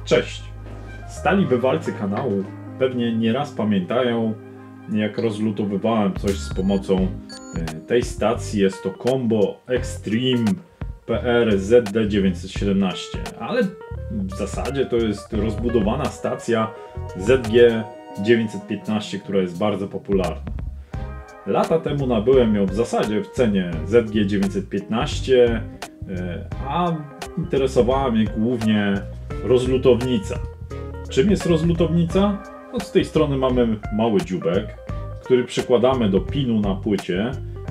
Cześć! Stali bywalcy kanału pewnie nieraz pamiętają, jak rozlutowywałem coś z pomocą tej stacji. Jest to Combo Extreme PR ZD917, ale w zasadzie to jest rozbudowana stacja ZG915, która jest bardzo popularna. Lata temu nabyłem ją w zasadzie w cenie ZG915, a interesowała mnie głównie rozlutownica. Czym jest rozlutownica? No z tej strony mamy mały dzióbek, który przykładamy do pinu na płycie,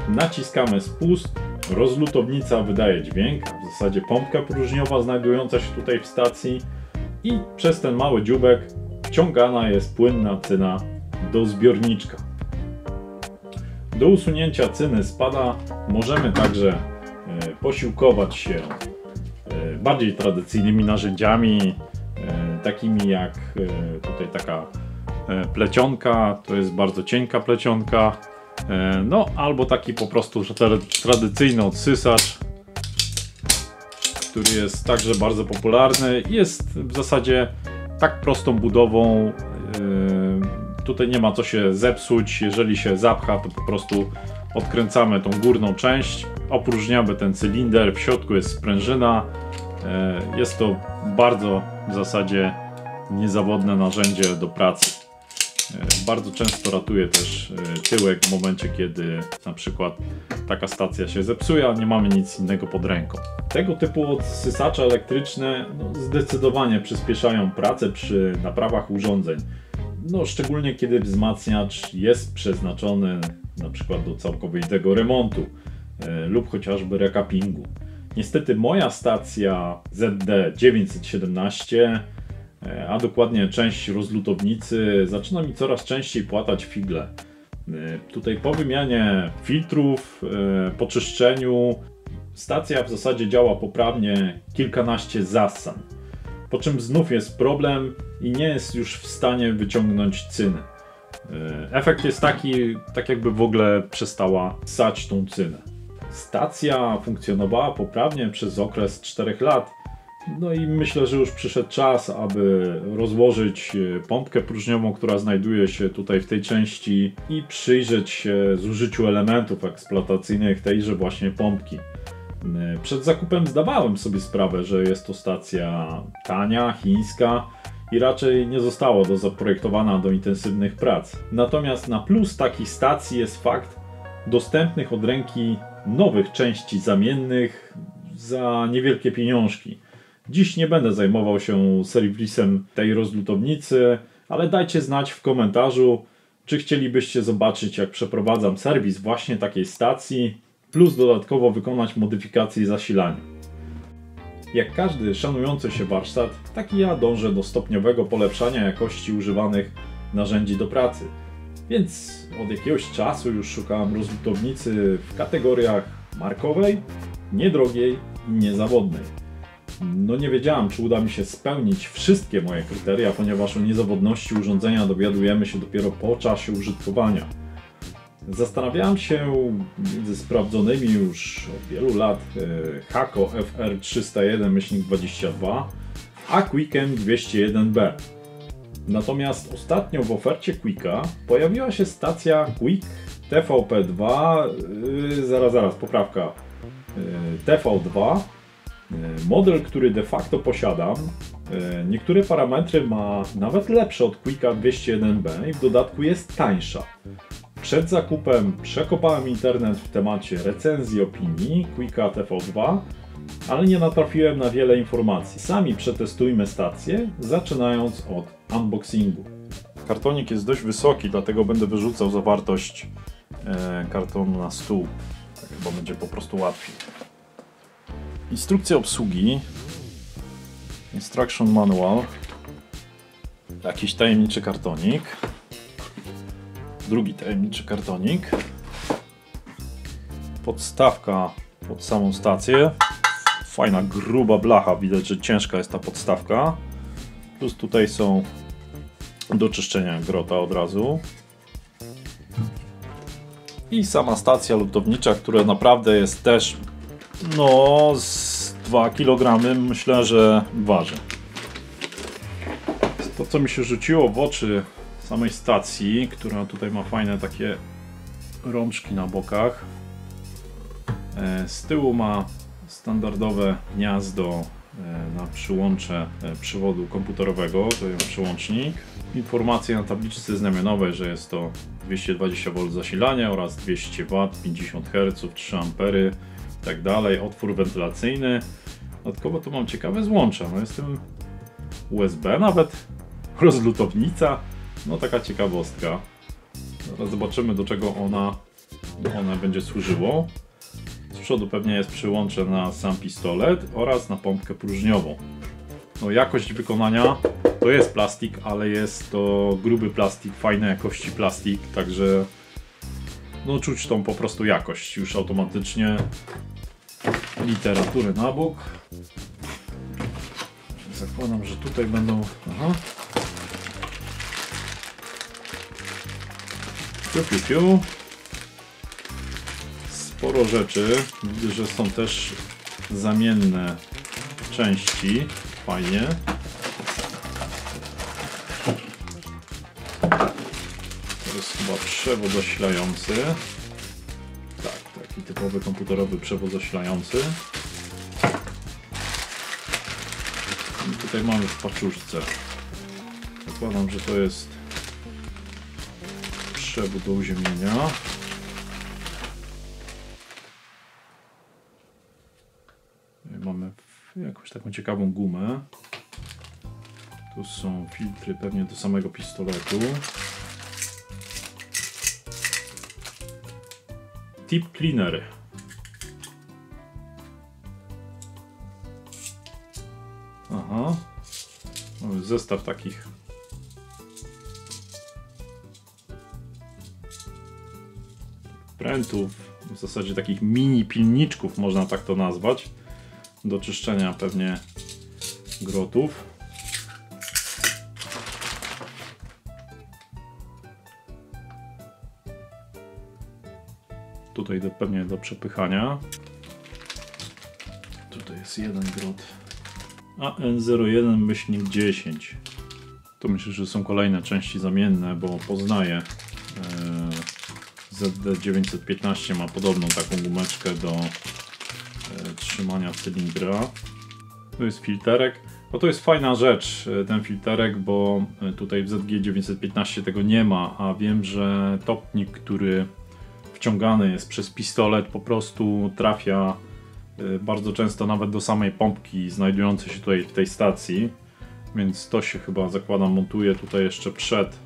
naciskamy spust, rozlutownica wydaje dźwięk, w zasadzie pompka próżniowa znajdująca się tutaj w stacji, i przez ten mały dzióbek wciągana jest płynna cyna do zbiorniczka. Do usunięcia cyny spada możemy także posiłkować się bardziej tradycyjnymi narzędziami, takimi jak tutaj taka plecionka, to jest bardzo cienka plecionka, no albo taki po prostu tradycyjny odsysacz, który jest także bardzo popularny. Jest w zasadzie tak prostą budową, tutaj nie ma co się zepsuć. Jeżeli się zapcha, to po prostu odkręcamy tą górną część, opróżniamy ten cylinder, w środku jest sprężyna. Jest to bardzo w zasadzie niezawodne narzędzie do pracy. Bardzo często ratuje też tyłek w momencie, kiedy na przykład taka stacja się zepsuje, a nie mamy nic innego pod ręką. Tego typu odsysacze elektryczne zdecydowanie przyspieszają pracę przy naprawach urządzeń. Szczególnie kiedy wzmacniacz jest przeznaczony na przykład do całkowitego remontu lub chociażby recapingu. Niestety moja stacja ZD917, a dokładnie część rozlutownicy, zaczyna mi coraz częściej płatać figle. Tutaj po wymianie filtrów, po czyszczeniu, stacja w zasadzie działa poprawnie kilkanaście zasan. Po czym znów jest problem i nie jest już w stanie wyciągnąć cyny. Efekt jest taki, tak jakby w ogóle przestała ssać tą cynę. Stacja funkcjonowała poprawnie przez okres 4 lat. No i myślę, że już przyszedł czas, aby rozłożyć pompkę próżniową, która znajduje się tutaj w tej części, i przyjrzeć się zużyciu elementów eksploatacyjnych tejże właśnie pompki. Przed zakupem zdawałem sobie sprawę, że jest to stacja tania, chińska i raczej nie została zaprojektowana do intensywnych prac. Natomiast na plus takich stacji jest fakt dostępnych od ręki nowych części zamiennych za niewielkie pieniążki. Dziś nie będę zajmował się serwisem tej rozlutownicy, ale dajcie znać w komentarzu, czy chcielibyście zobaczyć, jak przeprowadzam serwis właśnie takiej stacji, plus dodatkowo wykonać modyfikacje zasilania. Jak każdy szanujący się warsztat, tak i ja dążę do stopniowego polepszania jakości używanych narzędzi do pracy. Więc od jakiegoś czasu już szukałem rozlutownicy w kategoriach markowej, niedrogiej i niezawodnej. Nie wiedziałem, czy uda mi się spełnić wszystkie moje kryteria, ponieważ o niezawodności urządzenia dowiadujemy się dopiero po czasie użytkowania. Zastanawiałem się między sprawdzonymi już od wielu lat Hakko FR301-22 a Quickiem 201B. Natomiast ostatnio w ofercie Quicka pojawiła się stacja Quick TVP2, zaraz, poprawka, TV2, model, który de facto posiadam. Niektóre parametry ma nawet lepsze od Quicka 201B i w dodatku jest tańsza. Przed zakupem przekopałem internet w temacie recenzji opinii Quicka TV2, ale nie natrafiłem na wiele informacji. Sami przetestujmy stację, zaczynając od unboxingu. Kartonik jest dość wysoki, dlatego będę wyrzucał zawartość kartonu na stół. Tak chyba będzie po prostu łatwiej. Instrukcja obsługi, instruction manual, jakiś tajemniczy kartonik, drugi tajemniczy kartonik, podstawka pod samą stację, fajna gruba blacha, widać, że ciężka jest ta podstawka, plus tutaj są do czyszczenia grota od razu i sama stacja lutownicza, która naprawdę jest też z 2 kg myślę, że waży. To, co mi się rzuciło w oczy samej stacji, która tutaj ma fajne takie rączki na bokach. Z tyłu ma standardowe gniazdo na przyłącze przewodu komputerowego, to jest przełącznik. Informacje na tabliczce znamionowej, że jest to 220V zasilania oraz 200W, 50 Hz, 3 A i tak dalej. Otwór wentylacyjny. Dodatkowo tu mam ciekawe złącza. No jest tym USB nawet, rozlutownica. No taka ciekawostka. Zaraz zobaczymy, do czego ona będzie służyło. Z przodu pewnie jest przyłącze na sam pistolet oraz na pompkę próżniową. No jakość wykonania to jest plastik, ale jest to gruby plastik, fajnej jakości plastik, także no czuć tą po prostu jakość już automatycznie. Literatury na bok. Zakładam, że tutaj będą... Aha. Sporo rzeczy. Widzę, że są też zamienne części. Fajnie. To jest chyba przewód zasilający. Tak, taki typowy komputerowy przewód zasilający. I tutaj mamy w paczuszce. Zakładam, że to jest przewód do uziemnienia. Mamy jakąś taką ciekawą gumę. Tu są filtry pewnie do samego pistoletu. Tip cleaner. Aha. Mamy zestaw takich prętów, w zasadzie takich mini pilniczków, można tak to nazwać, do czyszczenia pewnie grotów. Tutaj pewnie do przepychania. Tutaj jest jeden grot. AN01-10. To myślę, że są kolejne części zamienne, bo poznaję. ZD915 ma podobną taką gumeczkę do trzymania cylindra. To jest filterek. No to jest fajna rzecz, ten filterek, bo tutaj w ZG915 tego nie ma, a wiem, że topnik, który wciągany jest przez pistolet, po prostu trafia bardzo często nawet do samej pompki znajdującej się tutaj w tej stacji, więc to się chyba, zakładam, montuje tutaj jeszcze przed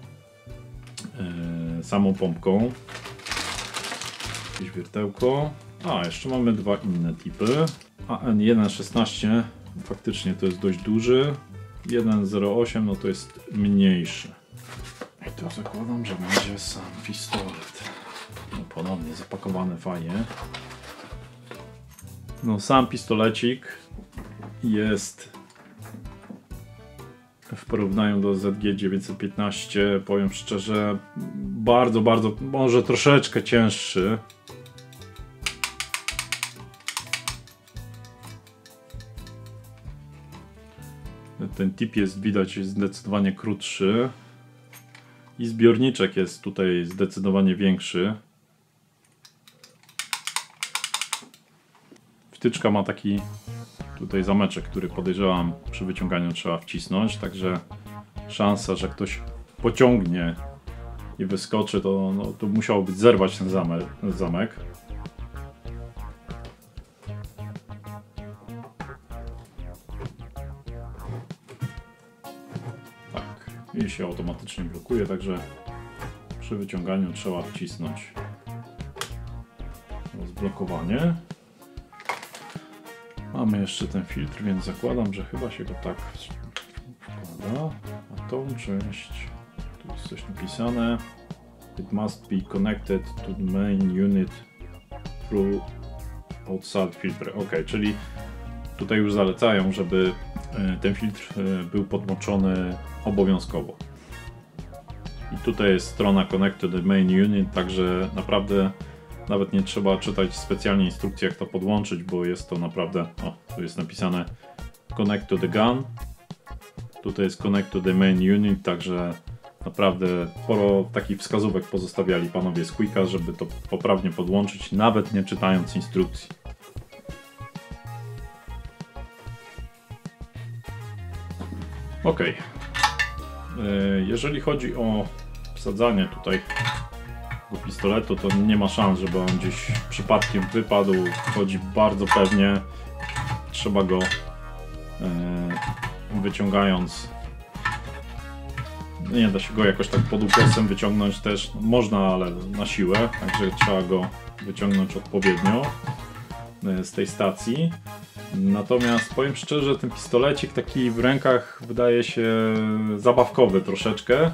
samą pompką. Jakieś wiertełko. A, jeszcze mamy dwa inne typy. AN116 faktycznie to jest dość duży. 1.08 no to jest mniejszy. I to zakładam, że będzie sam pistolet. No, ponownie zapakowany fajnie. No sam pistolecik jest w porównaniu do ZG915, powiem szczerze, bardzo, może troszeczkę cięższy. Ten tip jest, widać, jest zdecydowanie krótszy i zbiorniczek jest tutaj zdecydowanie większy. Wtyczka ma taki tutaj zameczek, który podejrzewam przy wyciąganiu trzeba wcisnąć, także szansa, że ktoś pociągnie i wyskoczy, to, no, to musiałoby zerwać ten zamek. Tak, i się automatycznie blokuje, także przy wyciąganiu trzeba wcisnąć rozblokowanie. Mamy jeszcze ten filtr, więc zakładam, że chyba się go tak wkłada. A tą część, tu jest coś napisane. It must be connected to the main unit through outside filter. Ok, czyli tutaj już zalecają, żeby ten filtr był podłączony obowiązkowo. I tutaj jest strona Connect to the main unit, także naprawdę nawet nie trzeba czytać specjalnie instrukcji, jak to podłączyć, bo jest to naprawdę, o, tu jest napisane Connect to the gun, Tutaj jest Connect to the Main Unit, także naprawdę sporo takich wskazówek pozostawiali panowie z Quicka, żeby to poprawnie podłączyć, nawet nie czytając instrukcji. Ok. Jeżeli chodzi o wsadzanie tutaj do pistoletu, to nie ma szans, żeby on gdzieś przypadkiem wypadł. Chodzi bardzo pewnie. Trzeba go wyciągając, nie da się go jakoś tak pod ukosem wyciągnąć też, można, ale na siłę, także trzeba go wyciągnąć odpowiednio z tej stacji. Natomiast powiem szczerze, ten pistolecik taki w rękach wydaje się zabawkowy troszeczkę.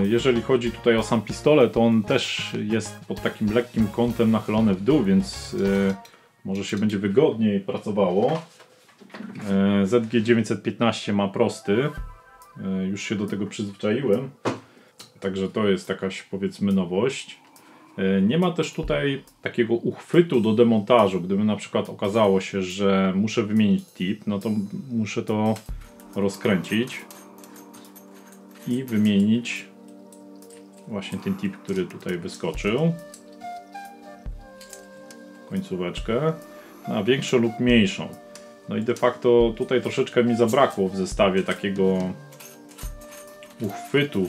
Jeżeli chodzi tutaj o sam pistolet, to on też jest pod takim lekkim kątem nachylony w dół, więc może się będzie wygodniej pracowało. ZG915 ma prosty, już się do tego przyzwyczaiłem, także to jest jakaś, powiedzmy, nowość. Nie ma też tutaj takiego uchwytu do demontażu. Gdyby na przykład okazało się, że muszę wymienić tip, no to muszę to rozkręcić i wymienić właśnie ten tip, który tutaj wyskoczył, końcóweczkę, na większą lub mniejszą. No i de facto tutaj troszeczkę mi zabrakło w zestawie takiego uchwytu,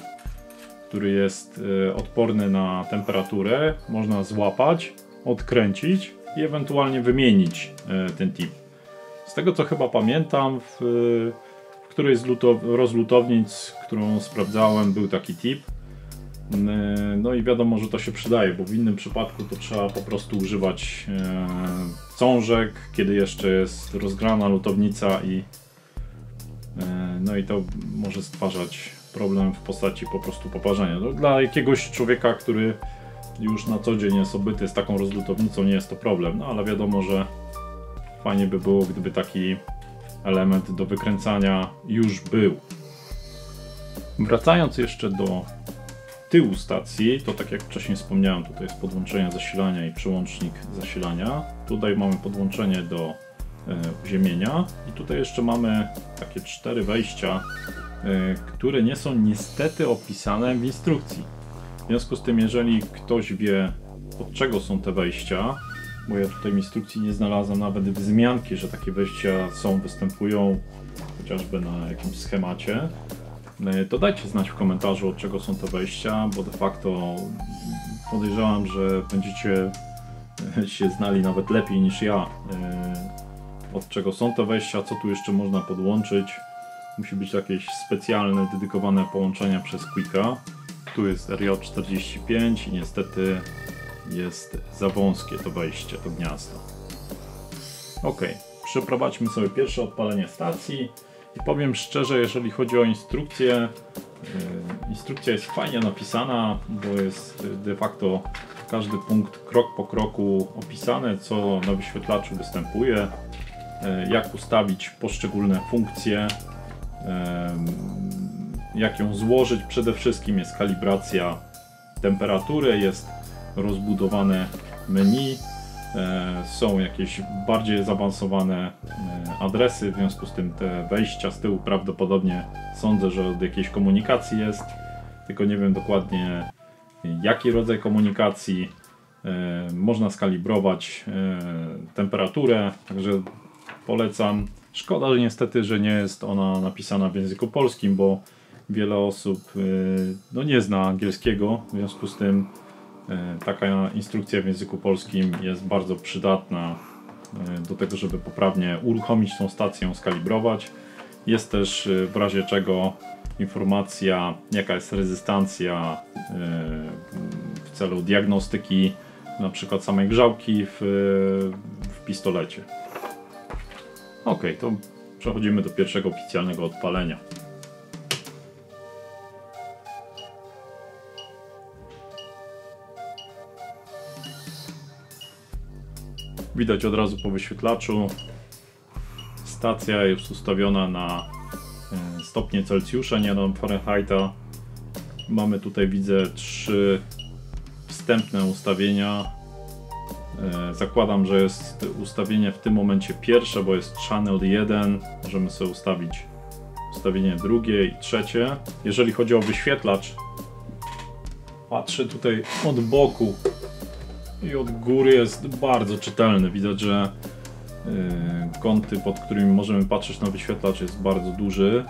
który jest odporny na temperaturę. Można złapać, odkręcić i ewentualnie wymienić ten tip. Z tego co chyba pamiętam, w którejś z rozlutownic, którą sprawdzałem, był taki tip. No i wiadomo, że to się przydaje, bo w innym przypadku to trzeba po prostu używać cążek, kiedy jeszcze jest rozgrana lutownica i no i to może stwarzać problem w postaci po prostu poparzenia. No, dla jakiegoś człowieka, który już na co dzień jest obyty z taką rozlutownicą, nie jest to problem, no ale wiadomo, że fajnie by było, gdyby taki element do wykręcania już był. Wracając jeszcze do tyłu stacji, to tak jak wcześniej wspomniałem, tutaj jest podłączenie zasilania i przełącznik zasilania. Tutaj mamy podłączenie do uziemienia i tutaj jeszcze mamy takie 4 wejścia, które nie są niestety opisane w instrukcji. W związku z tym, jeżeli ktoś wie, od czego są te wejścia, bo ja tutaj w instrukcji nie znalazłem nawet wzmianki, że takie wejścia występują chociażby na jakimś schemacie, to dajcie znać w komentarzu, od czego są te wejścia, bo de facto podejrzewam, że będziecie się znali nawet lepiej niż ja, od czego są te wejścia, co tu jeszcze można podłączyć. Musi być jakieś specjalne, dedykowane połączenia przez Quicka. Tu jest RJ45 i niestety jest za wąskie to wejście, to gniazdo. Ok, przeprowadźmy sobie pierwsze odpalenie stacji i powiem szczerze, jeżeli chodzi o instrukcję, instrukcja jest fajnie napisana, bo jest de facto każdy punkt krok po kroku opisane, co na wyświetlaczu występuje, jak ustawić poszczególne funkcje, jak ją złożyć. Przede wszystkim jest kalibracja temperatury, jest rozbudowane menu, są jakieś bardziej zaawansowane adresy, w związku z tym te wejścia z tyłu prawdopodobnie sądzę, że od jakiejś komunikacji jest, tylko nie wiem dokładnie jaki rodzaj komunikacji. Można skalibrować temperaturę, także polecam. Szkoda, że niestety, że nie jest ona napisana w języku polskim, bo wiele osób no, nie zna angielskiego, w związku z tym taka instrukcja w języku polskim jest bardzo przydatna do tego, żeby poprawnie uruchomić tą stację, skalibrować. Jest też w razie czego informacja, jaka jest rezystancja w celu diagnostyki na przykład samej grzałki w pistolecie. Ok, to przechodzimy do pierwszego oficjalnego odpalenia. Widać od razu po wyświetlaczu, stacja jest ustawiona na stopnie Celsjusza, nie na Fahrenheita. Mamy tutaj, widzę, 3 wstępne ustawienia. Zakładam, że jest ustawienie w tym momencie pierwsze, bo jest channel 1. Możemy sobie ustawić ustawienie drugie i trzecie. Jeżeli chodzi o wyświetlacz, patrzę tutaj od boku i od góry jest bardzo czytelny. Widać, że kąty, pod którymi możemy patrzeć na wyświetlacz, jest bardzo duży.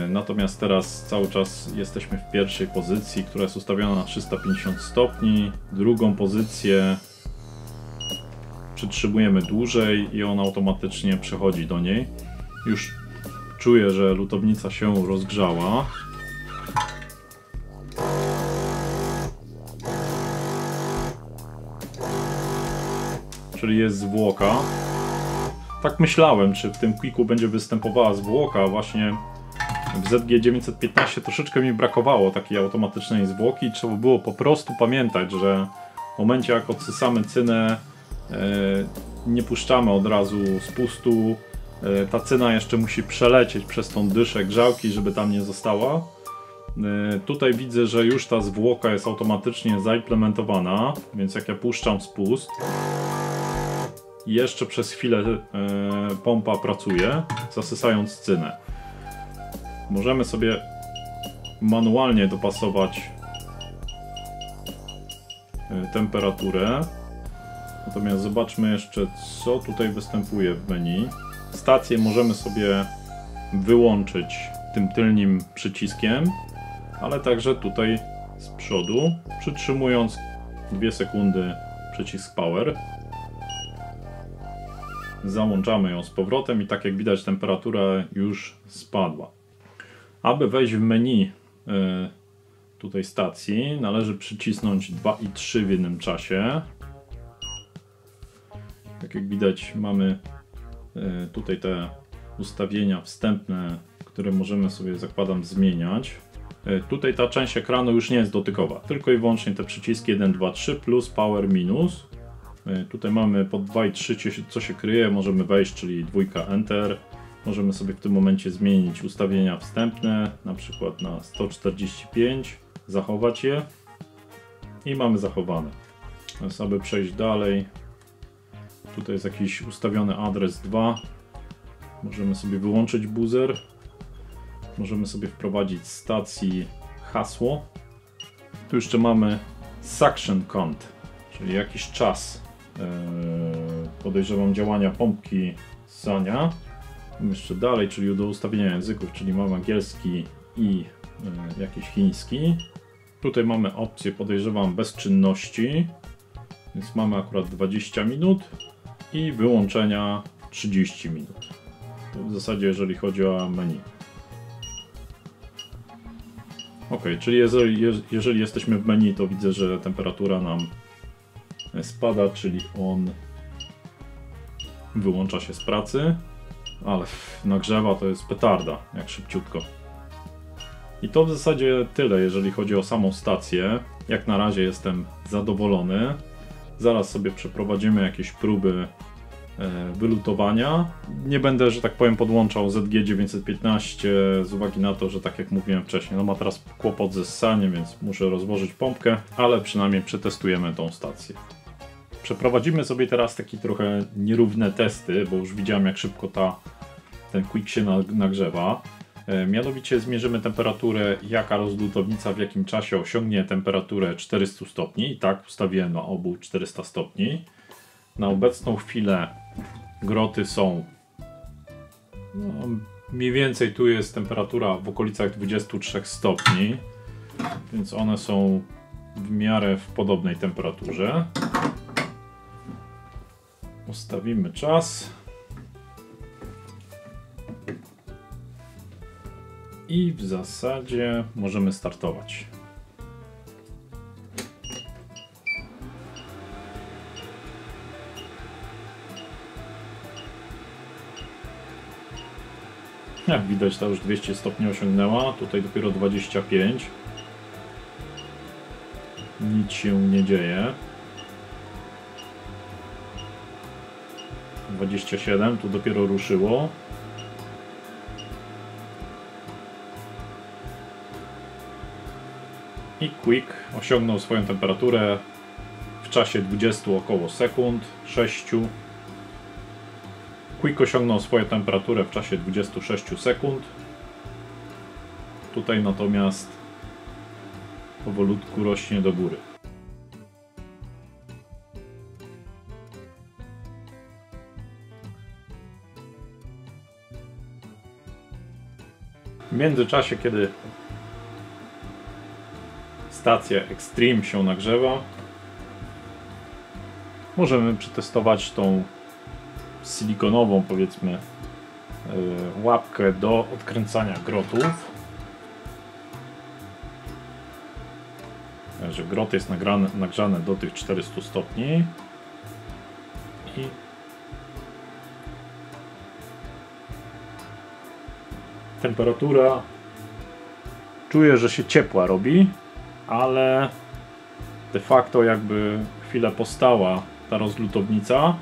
Natomiast teraz cały czas jesteśmy w pierwszej pozycji, która jest ustawiona na 350 stopni. Drugą pozycję przytrzymujemy dłużej i on automatycznie przechodzi do niej. Już czuję, że lutownica się rozgrzała. Czyli jest zwłoka. Tak myślałem, czy w tym Quicku będzie występowała zwłoka. Właśnie w ZG915 troszeczkę mi brakowało takiej automatycznej zwłoki. Trzeba było po prostu pamiętać, że w momencie jak odsysamy cynę, nie puszczamy od razu spustu. Ta cyna jeszcze musi przelecieć przez tą dyszę grzałki, żeby tam nie została. Tutaj widzę, że już ta zwłoka jest automatycznie zaimplementowana, więc jak ja puszczam spust, jeszcze przez chwilę pompa pracuje, zasysając cynę. Możemy sobie manualnie dopasować temperaturę. Natomiast zobaczmy jeszcze, co tutaj występuje w menu. Stację możemy sobie wyłączyć tym tylnym przyciskiem, ale także tutaj z przodu, przytrzymując 2 sekundy przycisk Power. Załączamy ją z powrotem i tak jak widać, temperatura już spadła. Aby wejść w menu tutaj stacji, należy przycisnąć 2 i 3 w jednym czasie. Tak jak widać, mamy tutaj te ustawienia wstępne, które możemy sobie, zakładam, zmieniać. Tutaj ta część ekranu już nie jest dotykowa, tylko i wyłącznie te przyciski 1, 2, 3 plus Power minus. Tutaj mamy pod 2 i 3 co się kryje, możemy wejść, czyli 2 Enter. Możemy sobie w tym momencie zmienić ustawienia wstępne, na przykład na 145, zachować je i mamy zachowane. Teraz aby przejść dalej, tutaj jest jakiś ustawiony adres 2, możemy sobie wyłączyć buzzer, możemy sobie wprowadzić z stacji hasło. Tu jeszcze mamy suction count, czyli jakiś czas, podejrzewam, działania pompki ssania. Jeszcze dalej, czyli do ustawienia języków, czyli mamy angielski i jakiś chiński. Tutaj mamy opcję, podejrzewam, bezczynności, więc mamy akurat 20 minut i wyłączenia 30 minut. To w zasadzie jeżeli chodzi o menu. Ok, czyli jeżeli jesteśmy w menu, to widzę, że temperatura nam spada, czyli on wyłącza się z pracy. Ale nagrzewa, to jest petarda, jak szybciutko. I to w zasadzie tyle, jeżeli chodzi o samą stację. Jak na razie jestem zadowolony. Zaraz sobie przeprowadzimy jakieś próby wylutowania. Nie będę, że tak powiem, podłączał ZG915 z uwagi na to, że tak jak mówiłem wcześniej, no ma teraz kłopot ze ssaniem, więc muszę rozłożyć pompkę, ale przynajmniej przetestujemy tą stację. Przeprowadzimy sobie teraz takie trochę nierówne testy, bo już widziałem, jak szybko ten Quick się nagrzewa. Mianowicie zmierzymy temperaturę, jaka rozlutownica w jakim czasie osiągnie temperaturę 400 stopni. I tak ustawiłem na obu 400 stopni. Na obecną chwilę groty są, no, mniej więcej tu jest temperatura w okolicach 23 stopni, więc one są w miarę w podobnej temperaturze. Ustawimy czas i w zasadzie możemy startować. Jak widać, ta już 200 stopni osiągnęła, tutaj dopiero 25. Nic się nie dzieje. 27, tu dopiero ruszyło. I Quick osiągnął swoją temperaturę w czasie 20 około sekund, 6. Quick osiągnął swoją temperaturę w czasie 26 sekund. Tutaj natomiast powolutku rośnie do góry. W międzyczasie, kiedy stacja Extreme się nagrzewa, możemy przetestować tą silikonową, powiedzmy, łapkę do odkręcania grotów. Także grot jest nagrzany do tych 400 stopni i temperatura, czuję, że się ciepła robi, ale de facto jakby chwilę postała ta rozlutownica,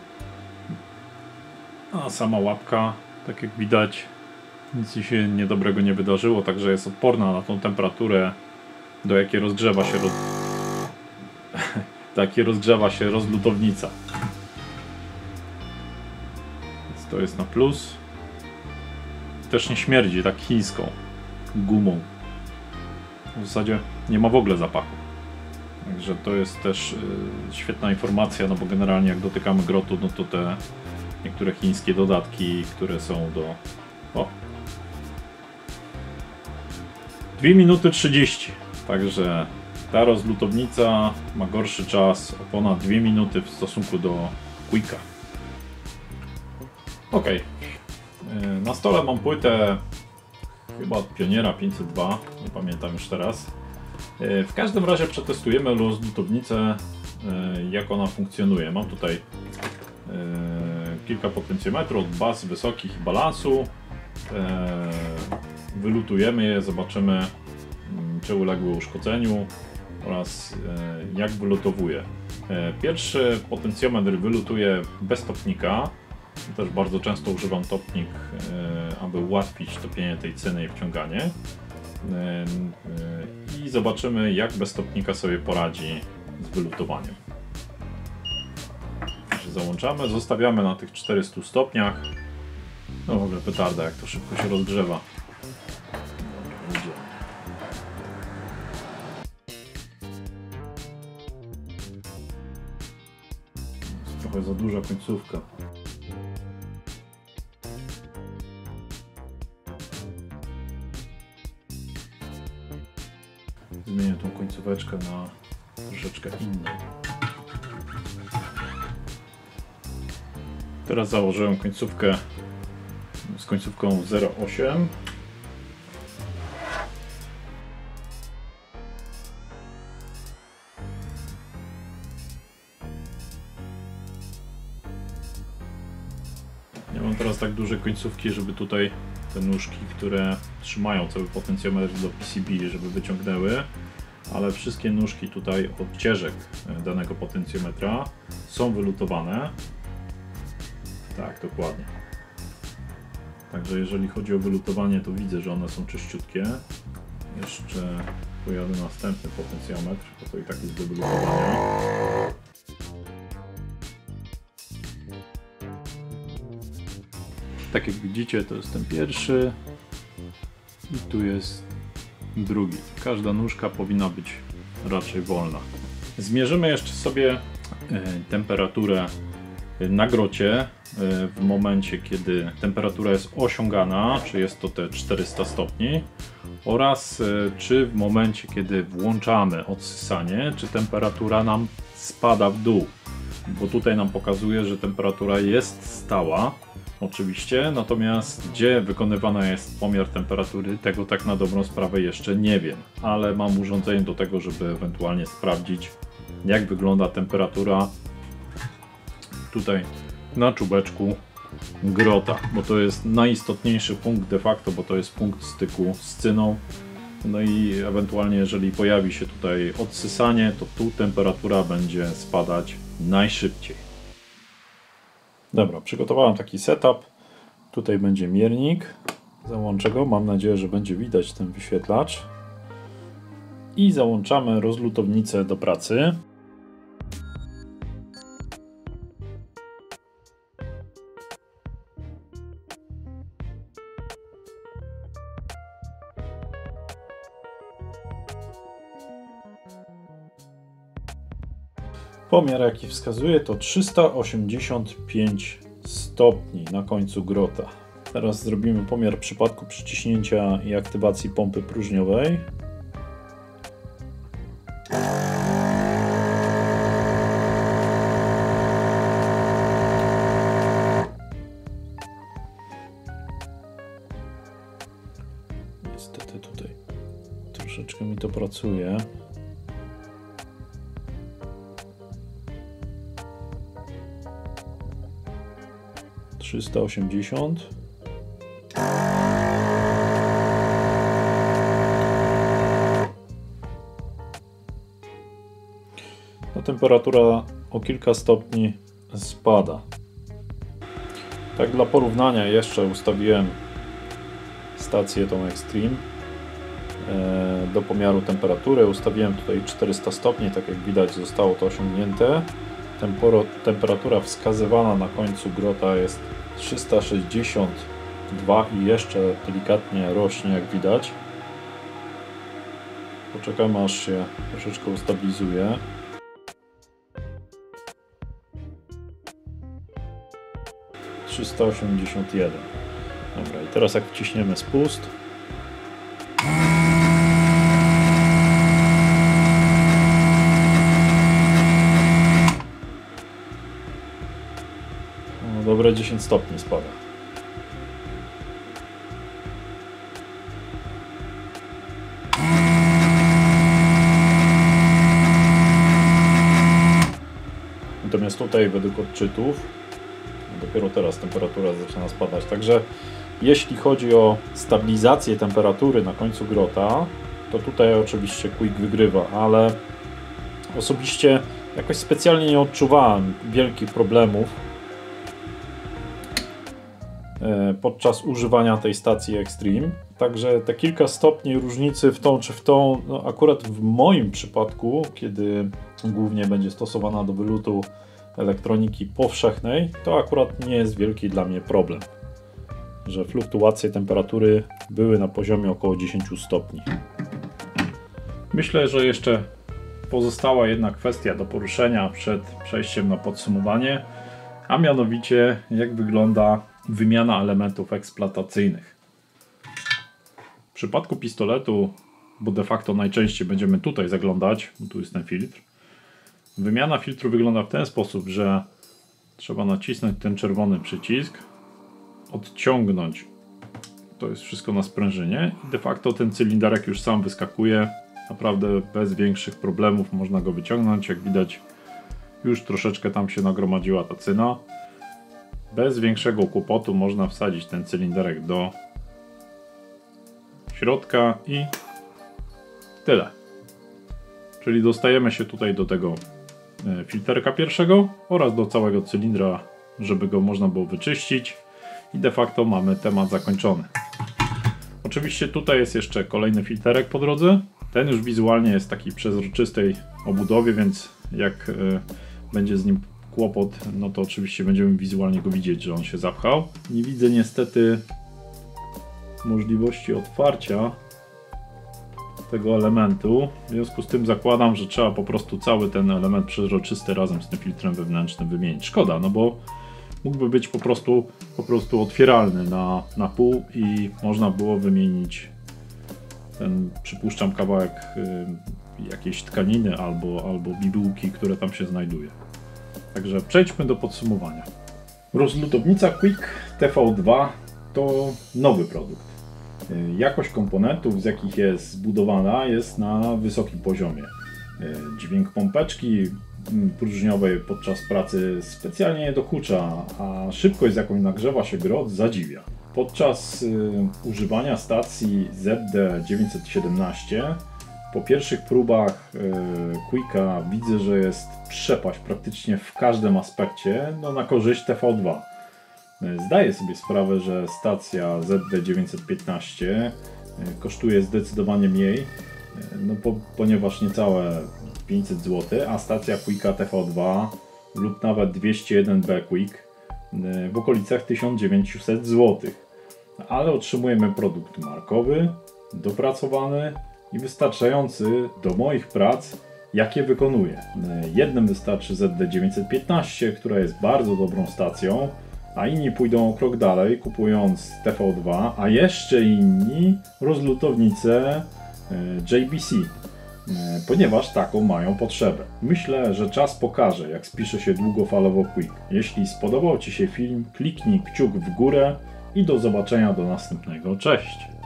a sama łapka, tak jak widać, nic się niedobrego nie wydarzyło, także jest odporna na tą temperaturę, do jakiej rozgrzewa się rozgrzewa się rozlutownica. Więc to jest na plus. Też nie śmierdzi tak chińską gumą. W zasadzie nie ma w ogóle zapachu. Także to jest też świetna informacja, no bo generalnie jak dotykamy grotu, no to te niektóre chińskie dodatki, które są do... O! 2 minuty 30. Także ta rozlutownica ma gorszy czas o ponad 2 minuty w stosunku do Quicka. Ok. Na stole mam płytę chyba od Pioniera 502, nie pamiętam już teraz. W każdym razie przetestujemy rozlutownicę, jak ona funkcjonuje. Mam tutaj kilka potencjometrów, baz wysokich i balansu. Wylutujemy je, zobaczymy, czy uległy uszkodzeniu oraz jak wylutowuje. Pierwszy potencjometr wylutuje bez topnika. Też bardzo często używam topnik, aby ułatwić topienie tej cyny i wciąganie. I zobaczymy, jak bez topnika sobie poradzi z wylutowaniem. Załączamy, zostawiamy na tych 400 stopniach. No w ogóle petarda, jak to szybko się rozgrzewa. Jest trochę za duża końcówka. Zmienię tą końcóweczkę na troszeczkę inną. Teraz założyłem końcówkę z końcówką 0,8. Nie mam teraz tak duże końcówki, żeby tutaj te nóżki, które trzymają cały potencjometr do PCB, żeby wyciągnęły, ale wszystkie nóżki tutaj od ścieżek danego potencjometra są wylutowane. Tak, dokładnie. Także jeżeli chodzi o wylutowanie, to widzę, że one są czyściutkie. Jeszcze pojadę następny potencjometr, bo to i tak jest do wylutowania. Tak jak widzicie, to jest ten pierwszy i tu jest drugi. Każda nóżka powinna być raczej wolna. Zmierzymy jeszcze sobie temperaturę na grocie w momencie, kiedy temperatura jest osiągana, czy jest to te 400 stopni, oraz czy w momencie, kiedy włączamy odsysanie, czy temperatura nam spada w dół. Bo tutaj nam pokazuje, że temperatura jest stała, oczywiście, natomiast gdzie wykonywany jest pomiar temperatury, tego tak na dobrą sprawę jeszcze nie wiem, ale mam urządzenie do tego, żeby ewentualnie sprawdzić, jak wygląda temperatura tutaj na czubeczku grota, bo to jest najistotniejszy punkt de facto, bo to jest punkt styku z cyną. No i ewentualnie jeżeli pojawi się tutaj odsysanie, to tu temperatura będzie spadać najszybciej. Dobra, przygotowałem taki setup. Tutaj będzie miernik. Załączę go, mam nadzieję, że będzie widać ten wyświetlacz. I załączamy rozlutownicę do pracy. Pomiar, jaki wskazuje, to 385 stopni na końcu grota. Teraz zrobimy pomiar w przypadku przyciśnięcia i aktywacji pompy próżniowej. Niestety tutaj troszeczkę mi to pracuje. Trzysta 80. No, temperatura o kilka stopni spada. Tak dla porównania jeszcze ustawiłem stację tą Extreme do pomiaru temperatury. Ustawiłem tutaj 400 stopni, tak jak widać zostało to osiągnięte. Temperatura wskazywana na końcu grota jest 362 i jeszcze delikatnie rośnie, jak widać. Poczekamy, aż się troszeczkę ustabilizuje. ...381. Dobra, i teraz jak wciśniemy spust, no, dobre 10 stopni spada. Natomiast tutaj według odczytów dopiero teraz temperatura zaczyna spadać. Także jeśli chodzi o stabilizację temperatury na końcu grota, to tutaj oczywiście Quick wygrywa, ale osobiście jakoś specjalnie nie odczuwałem wielkich problemów podczas używania tej stacji Extreme. Także te kilka stopni różnicy w tą czy w tą, no akurat w moim przypadku, kiedy głównie będzie stosowana do wylutu elektroniki powszechnej, to akurat nie jest wielki dla mnie problem, że fluktuacje temperatury były na poziomie około 10 stopni. Myślę, że jeszcze pozostała jedna kwestia do poruszenia przed przejściem na podsumowanie, a mianowicie jak wygląda wymiana elementów eksploatacyjnych. W przypadku pistoletu, bo de facto najczęściej będziemy tutaj zaglądać, bo tu jest ten filtr, wymiana filtru wygląda w ten sposób, że trzeba nacisnąć ten czerwony przycisk, odciągnąć, to jest wszystko na sprężynie i de facto ten cylinderek już sam wyskakuje, naprawdę bez większych problemów można go wyciągnąć. Jak widać, już troszeczkę tam się nagromadziła ta cyna. Bez większego kłopotu można wsadzić ten cylinderek do środka i tyle. Czyli dostajemy się tutaj do tego filterka pierwszego oraz do całego cylindra, żeby go można było wyczyścić i de facto mamy temat zakończony. Oczywiście tutaj jest jeszcze kolejny filterek po drodze. Ten już wizualnie jest taki przezroczystej obudowie, więc jak będzie z nim kłopot, no to oczywiście będziemy wizualnie go widzieć, że on się zapchał. Nie widzę niestety możliwości otwarcia tego elementu, w związku z tym zakładam, że trzeba po prostu cały ten element przezroczysty razem z tym filtrem wewnętrznym wymienić. Szkoda, no bo mógłby być po prostu otwieralny na pół i można było wymienić ten, przypuszczam, kawałek jakiejś tkaniny albo bibułki, które tam się znajduje. Także przejdźmy do podsumowania. Rozlutownica Quick TV2 to nowy produkt. Jakość komponentów, z jakich jest zbudowana, jest na wysokim poziomie. Dźwięk pompeczki próżniowej podczas pracy specjalnie nie dokucza, a szybkość, z jaką nagrzewa się grot, zadziwia. Podczas używania stacji ZD917 po pierwszych próbach Quicka widzę, że jest przepaść praktycznie w każdym aspekcie, no na korzyść TV2. Zdaję sobie sprawę, że stacja ZD915 kosztuje zdecydowanie mniej, no ponieważ niecałe 500 zł, a stacja Quicka TV2 lub nawet 201B Quick w okolicach 1900 zł. Ale otrzymujemy produkt markowy, dopracowany i wystarczający do moich prac jak je wykonuje. Jednym wystarczy ZD915, która jest bardzo dobrą stacją, a inni pójdą o krok dalej, kupując TV2, a jeszcze inni rozlutownicę JBC, ponieważ taką mają potrzebę. Myślę, że czas pokaże, jak spisze się długofalowo Quick. Jeśli spodobał Ci się film, kliknij kciuk w górę i do zobaczenia do następnego. Cześć!